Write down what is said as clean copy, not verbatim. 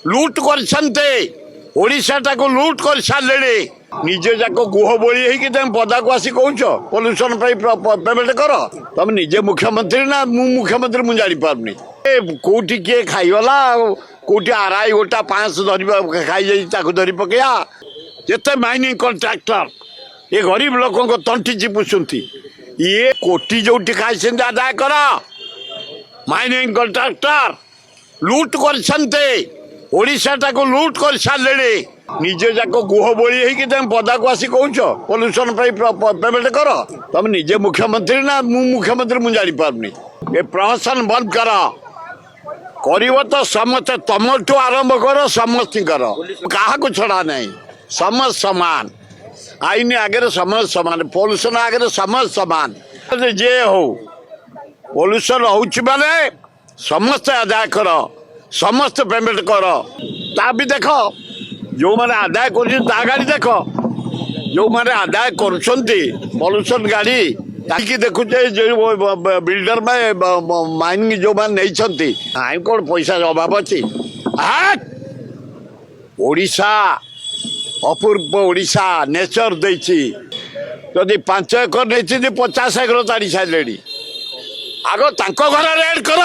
लुट करशाटा को लुट कर सारे निजे जाक गुह बोली तुम पदा को आसी कौच पल्यूसन पेमेंट कर तुम निजे मुख्यमंत्री ना मुख्यमंत्री मुझे जापारे कौटी किए खाईगला कौटी आरआई गोटा 500 धर खाई धरी पकड़ा जिते माइनिंग कंट्राक्टर ये गरीब लोक तंटी चिपुंट ये कोटी जो खाई आदाय कर माइनिंग कंट्राक्टर लुट करशाटा को लुट कर सारे निजे जाक गुह बोली तुम पदा को आसी कौच पल्यूसन पेमेंट कर तुम निजे मुख्यमंत्री ना मुख्यमंत्री मुझे जापारे ये प्रहसन बंद कर तो समस्ते तुम ठू आरंभ कर समस्त क्या छड़ा नहीं समस्त समान आईन आगे समस्त समान पल्यूसन आगे समस्त समान जे हो पल्यूसन हो समस्त आदाय कर समस्त पेमेंट कर ता भी देख जो मैंने आदाय कर गाड़ी देख जो मैंने आदाय कर पल्यूसन गाड़ी ताकि देखुचे जो बिल्डर में माइनिंग जो मैंने नहीं कौन पैसा अभाव अच्छी ओडिशा अपूर्व ओडिशा नेचर देछि जदि 5 एकर नहीं 50 एकर ताड़ी सारे आग घर रेड कर